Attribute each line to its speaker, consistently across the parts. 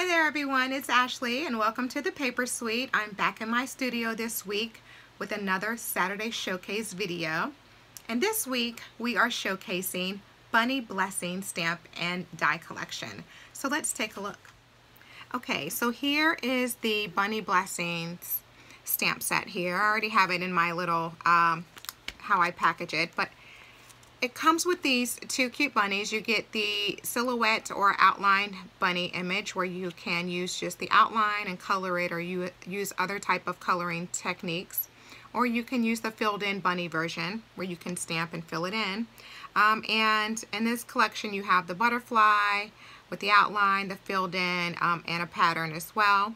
Speaker 1: Hi there everyone, it's Ashley and welcome to the Paper Suite. I'm back in my studio this week with another Saturday Showcase video. And this week we are showcasing Bunny Blessing stamp and die collection. So let's take a look. Okay, so here is the Bunny Blessings stamp set here. I already have it in my little, how I package it, but it comes with these two cute bunnies. You get the silhouette or outline bunny image where you can use just the outline and color it, or you use other type of coloring techniques. Or you can use the filled in bunny version where you can stamp and fill it in. And in this collection you have the butterfly with the outline, the filled in, and a pattern as well.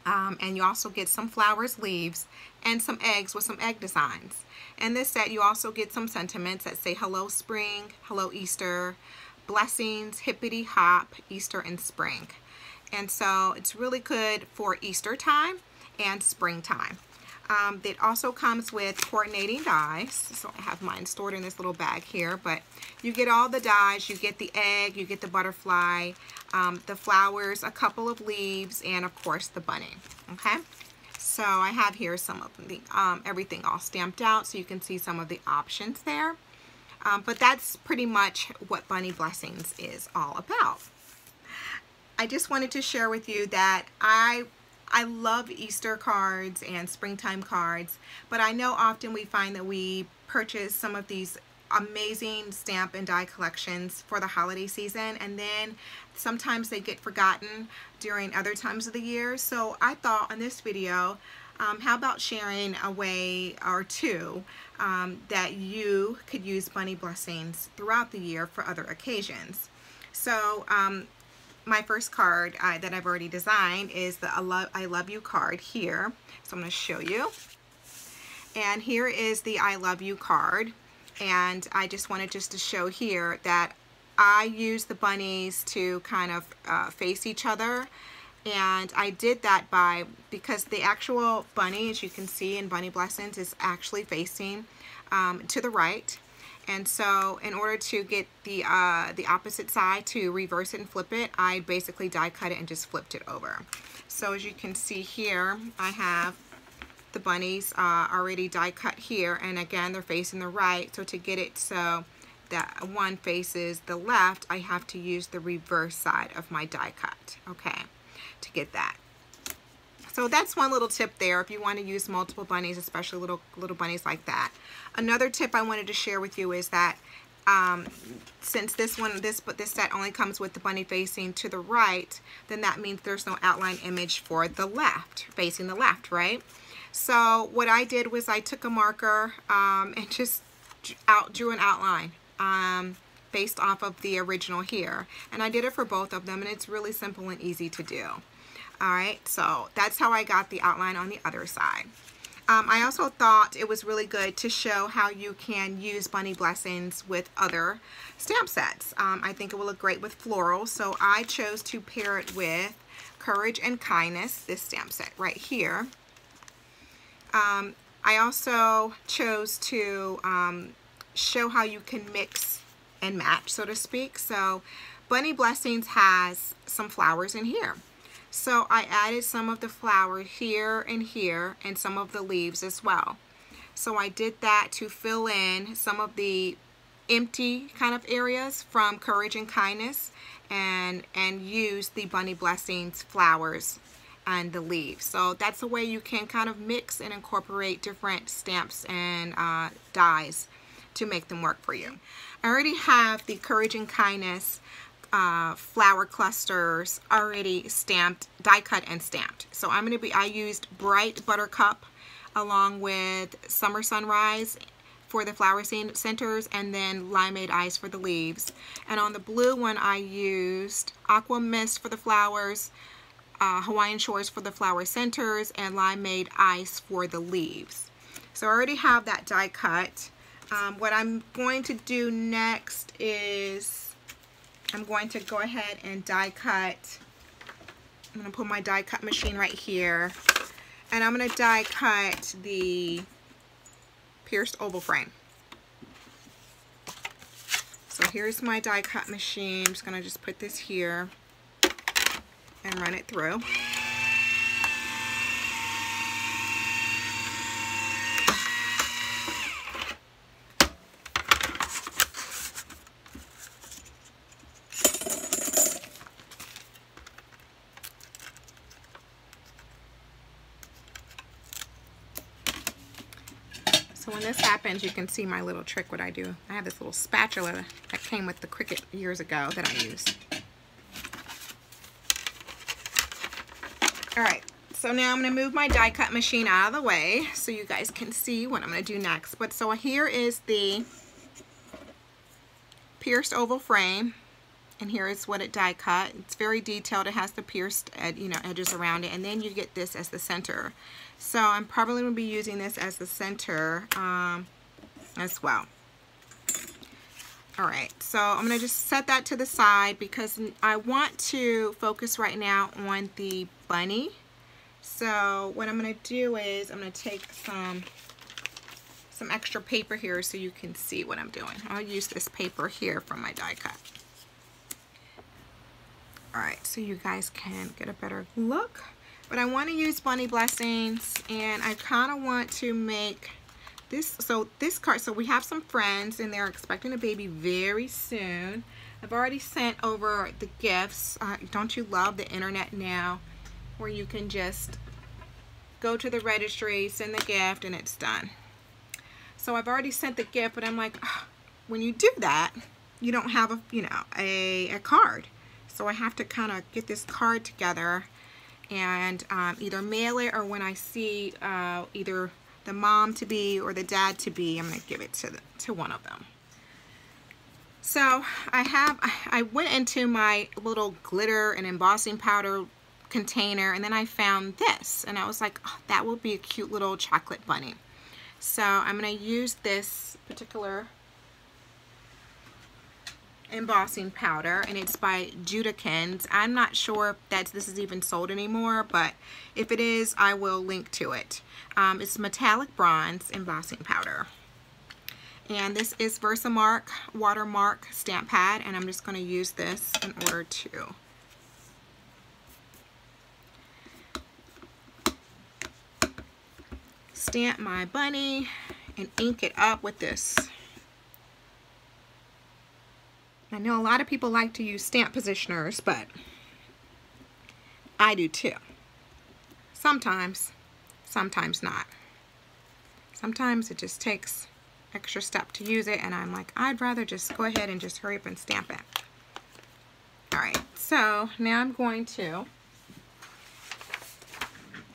Speaker 1: And you also get some flowers, leaves, and some eggs with some egg designs. In this set you also get some sentiments that say hello spring, hello Easter, blessings, hippity hop, Easter and spring. And so it's really good for Easter time and springtime. It also comes with coordinating dies. So I have mine stored in this little bag here, but you get all the dies. You get the egg, you get the butterfly, the flowers, a couple of leaves, and of course the bunny. Okay, so I have here some of the everything all stamped out so you can see some of the options there. But that's pretty much what Bunny Blessings is all about. I just wanted to share with you that I love Easter cards and springtime cards, but I know often we find that we purchase some of these amazing stamp and die collections for the holiday season, and then sometimes they get forgotten during other times of the year. So I thought on this video, how about sharing a way or two that you could use Bunny Blessings throughout the year for other occasions. So my first card that I've already designed is the I Love You card here. So I'm going to show you. And here is the I Love You card. And I just wanted to show here that I use the bunnies to kind of face each other. And I did that because the actual bunny, as you can see in Bunny Blessings, is actually facing to the right. And so in order to get the opposite side, to reverse it and flip it, I basically die cut it and just flipped it over. So as you can see here, I have the bunnies already die cut here, and again they're facing the right. So to get it so that one faces the left, I have to use the reverse side of my die cut, okay, to get that. So that's one little tip there if you want to use multiple bunnies, especially little bunnies like that. Another tip I wanted to share with you is that since this set only comes with the bunny facing to the right, then that means there's no outline image for the left, facing the left, right? So what I did was I took a marker and just drew an outline based off of the original here. And I did it for both of them, and it's really simple and easy to do. Alright, so that's how I got the outline on the other side. I also thought it was really good to show how you can use Bunny Blessings with other stamp sets. I think it will look great with florals, so I chose to pair it with Courage and Kindness, this stamp set right here. I also chose to show how you can mix and match, so to speak. So Bunny Blessings has some flowers in here. So I added some of the flower here, and some of the leaves as well. So I did that to fill in some of the empty kind of areas from Courage and Kindness, and use the Bunny Blessings flowers and the leaves. So that's a way you can kind of mix and incorporate different stamps and dies to make them work for you. I already have the Courage and Kindness flower clusters already stamped, die cut and stamped. So I used bright Buttercup along with Summer Sunrise for the flower centers, and then Limeade Ice for the leaves. And on the blue one I used Aqua Mist for the flowers, Hawaiian Shores for the flower centers, and Limeade Ice for the leaves. So I already have that die cut. What I'm going to do next is I'm going to go ahead and die cut. I'm going to put my die cut machine right here, and I'm going to die cut the pierced oval frame. So here's my die cut machine. I'm just going to put this here. and run it through. So when this happens, you can see my little trick, what I do. I have this little spatula that came with the Cricut years ago that I use. Alright, so now I'm going to move my die cut machine out of the way so you guys can see what I'm going to do next. But so here is the pierced oval frame, and here is what it die cut. It's very detailed. It has the pierced edges around it, and then you get this as the center. So I'm probably going to be using this as the center as well. Alright, so I'm going to just set that to the side because I want to focus right now on the bunny. So what I'm going to do is I'm going to take some extra paper here so you can see what I'm doing. I'll use this paper here from my die cut. Alright, so you guys can get a better look. But I want to use bunny blessings, and I kind of want to make this, so this card, so we have some friends and they're expecting a baby very soon. I've already sent over the gifts. Don't you love the internet now, where you can just go to the registry, send the gift, and it's done. So I've already sent the gift, but I'm like, oh, when you do that, you don't have a card. So I have to kind of get this card together and either mail it, or when I see either the mom to be or the dad to be, I'm going to give it to one of them. So I went into my little glitter and embossing powder container, and then I found this, and I was like, oh, that will be a cute little chocolate bunny. So I'm going to use this particular embossing powder, and it's by JudaKins. I'm not sure that this is even sold anymore, but if it is, I will link to it. It's metallic bronze embossing powder, and this is Versamark watermark stamp pad, and I'm just going to use this in order to stamp my bunny and ink it up with this. I know a lot of people like to use stamp positioners, but I do too. Sometimes not. Sometimes it just takes extra step to use it, and I'm like, I'd rather just go ahead and just hurry up and stamp it. Alright, so now I'm going to,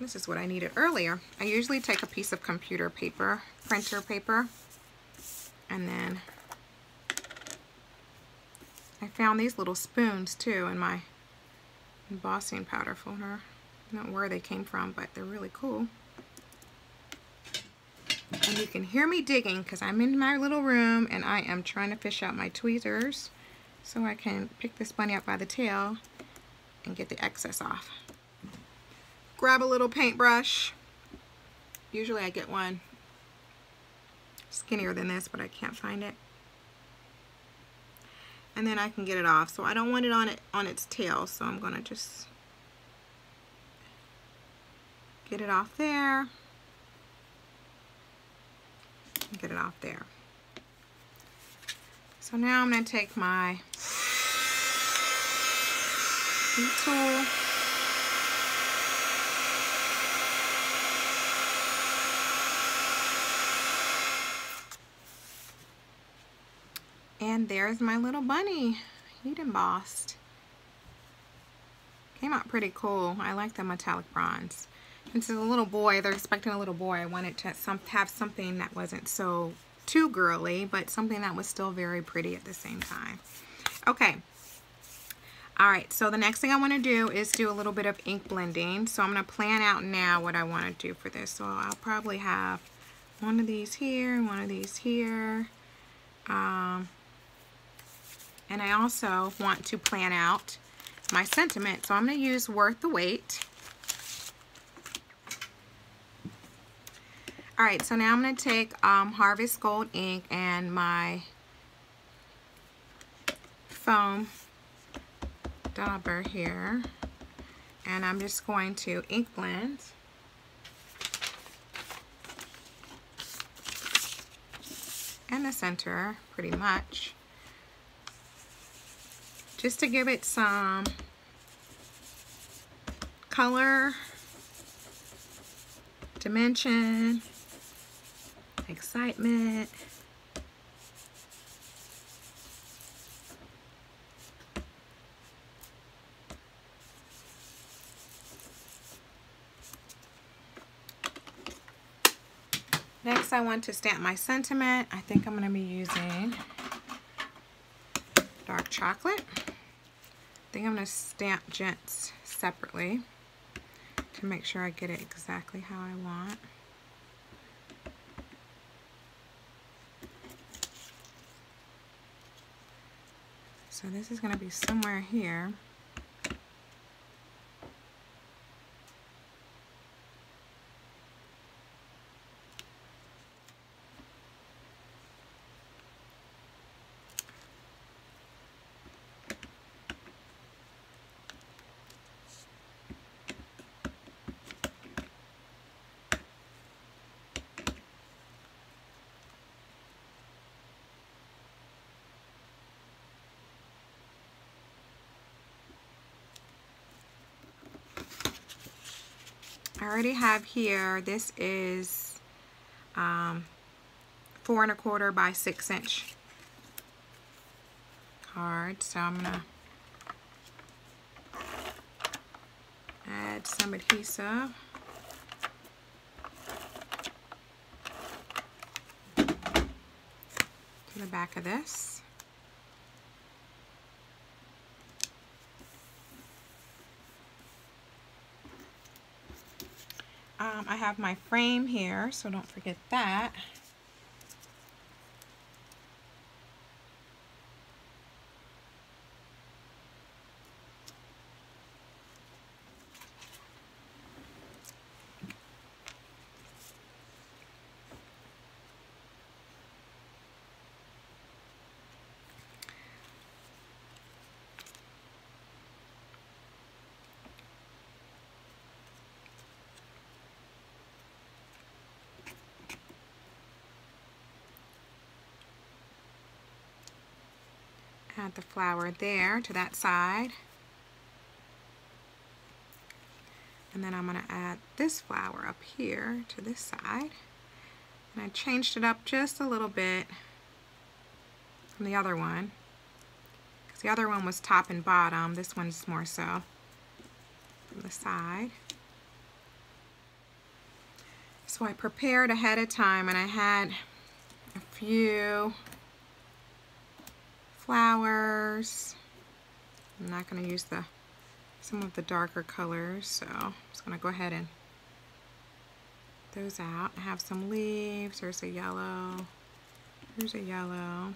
Speaker 1: this is what I needed earlier. I usually take a piece of computer paper, printer paper, and then I found these little spoons too in my embossing powder folder. I don't know where they came from, but they're really cool. And you can hear me digging because I'm in my little room and I am trying to fish out my tweezers so I can pick this bunny up by the tail and get the excess off. Grab a little paintbrush. Usually I get one skinnier than this, but I can't find it. And then I can get it off. So I don't want it on its tail, so I'm gonna just get it off there and get it off there. So now I'm gonna take my heat tool and there's my little bunny, heat embossed. Came out pretty cool. I like the metallic bronze. Since it's a little boy, they're expecting a little boy, I wanted to have something that wasn't so too girly, but something that was still very pretty at the same time. Okay. Alright, so the next thing I want to do is do a little bit of ink blending. So I'm going to plan out now what I want to do for this. So I'll probably have one of these here, one of these here. And I also want to plan out my sentiment. So I'm going to use Worth the Wait. Alright, so now I'm going to take Harvest Gold ink and my foam dauber here. And I'm just going to ink blend. In the center, pretty much. Just to give it some color, dimension, excitement. Next, I want to stamp my sentiment. I think I'm going to be using dark chocolate. I think I'm going to stamp gents separately to make sure I get it exactly how I want. So this is going to be somewhere here. I already have here, this is 4 1/4 by 6 inch card. So I'm gonna add some adhesive. To the back of this. I have my frame here, so don't forget that. Add the flower there to that side. And then I'm going to add this flower up here to this side. And I changed it up just a little bit from the other one. Because the other one was top and bottom. This one's more so from the side. So I prepared ahead of time and I had a few flowers. I'm not going to use some of the darker colors, so I'm just going to go ahead and those out. I have some leaves. There's a yellow. There's a yellow.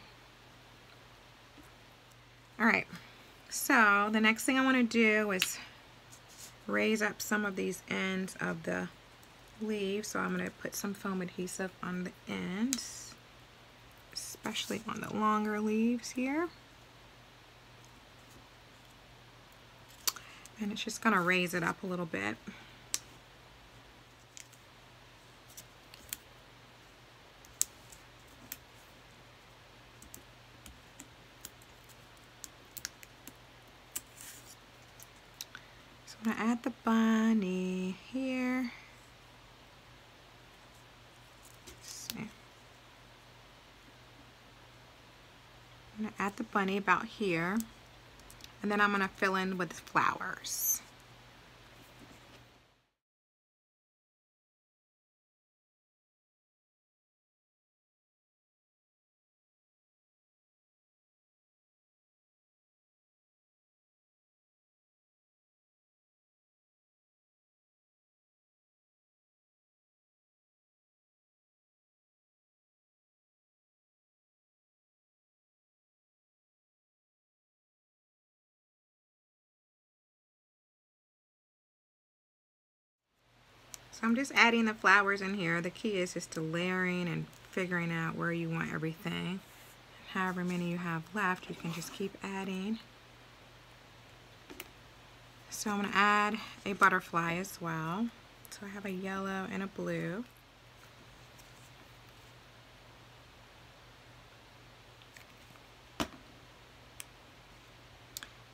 Speaker 1: Alright, so the next thing I want to do is raise up some of these ends of the leaves. So I'm going to put some foam adhesive on the ends, especially on the longer leaves here. And it's just going to raise it up a little bit. So I'm going to add the bunny here. I'm going to add the bunny about here, and then I'm going to fill in with flowers. So I'm just adding the flowers in here. The key is just to layering and figuring out where you want everything. However many you have left, you can just keep adding. So I'm going to add a butterfly as well. So I have a yellow and a blue.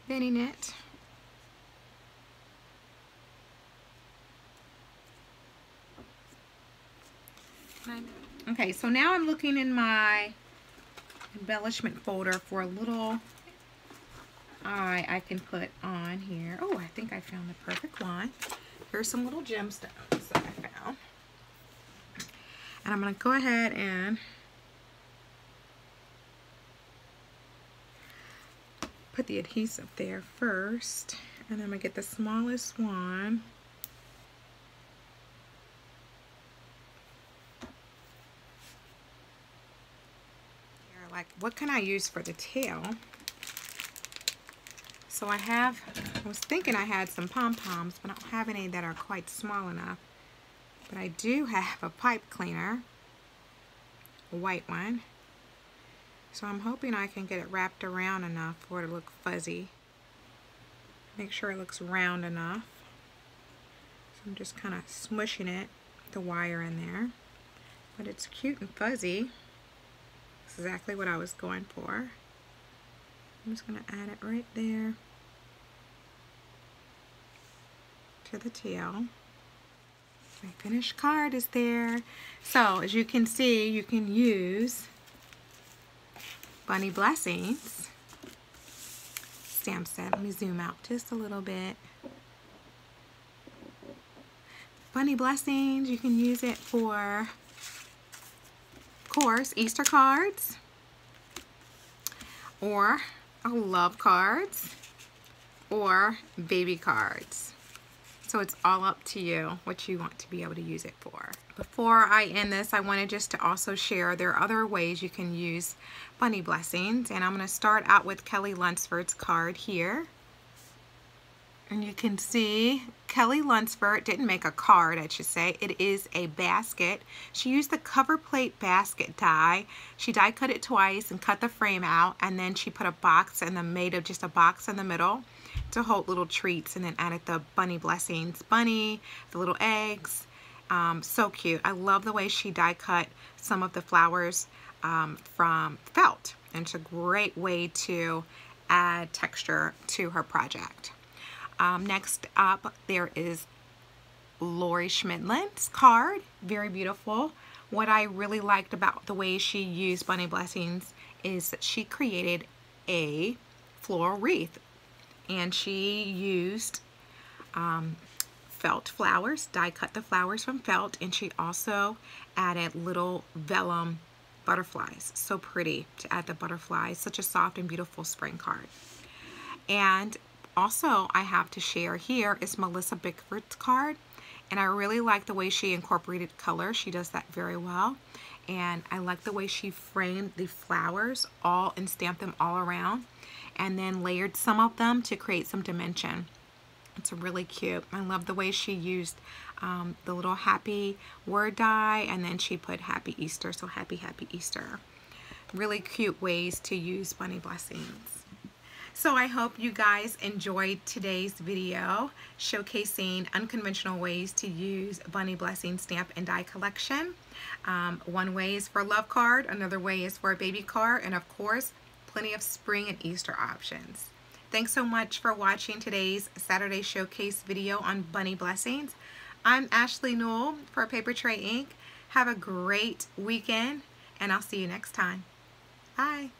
Speaker 1: Bending it. Okay, so now I'm looking in my embellishment folder for a little eye I can put on here. Oh, I think I found the perfect one. Here's some little gemstones that I found. And I'm going to go ahead and put the adhesive there first. And I'm going to get the smallest one. Like, what can I use for the tail? So I was thinking I had some pom-poms, but I don't have any that are quite small enough. But I do have a pipe cleaner, a white one. So I'm hoping I can get it wrapped around enough for it to look fuzzy. Make sure it looks round enough. So I'm just kind of smushing it, the wire in there. But it's cute and fuzzy. That's exactly what I was going for. I'm just going to add it right there to the tail. My finished card is there. So as you can see, you can use Bunny Blessings stamp set. Let me zoom out just a little bit. Bunny Blessings, you can use it for, of course, Easter cards or love cards or baby cards. So it's all up to you what you want to be able to use it for. Before I end this, I wanted just to also share there are other ways you can use Bunny Blessings, and I'm going to start out with Kelly Lunsford's card here. And you can see Kelly Lunsford didn't make a card, I should say. It is a basket. She used the cover plate basket die. She die cut it twice and cut the frame out, and then she put a box and then made just a box in the middle to hold little treats, and then added the Bunny Blessings bunny, the little eggs. So cute. I love the way she die cut some of the flowers from felt, and it's a great way to add texture to her project. Next up, there is Lori Schmidlin's card. Very beautiful. What I really liked about the way she used Bunny Blessings is that she created a floral wreath, and she used felt flowers, die cut the flowers from felt, and she also added little vellum butterflies. So pretty to add the butterflies. Such a soft and beautiful spring card. And also, I have to share here is Melissa Bickford's card, and I really like the way she incorporated color. She does that very well, and I like the way she framed the flowers all and stamped them all around, and then layered some of them to create some dimension. It's really cute. I love the way she used the little happy word die, and then she put Happy Easter, so happy Easter. Really cute ways to use Bunny Blessings. So I hope you guys enjoyed today's video showcasing unconventional ways to use Bunny Blessing stamp and die collection. One way is for a love card, another way is for a baby card, and of course, plenty of spring and Easter options. Thanks so much for watching today's Saturday Showcase video on Bunny Blessings. I'm Ashley Newell for Paper Tray Inc. Have a great weekend, and I'll see you next time. Bye.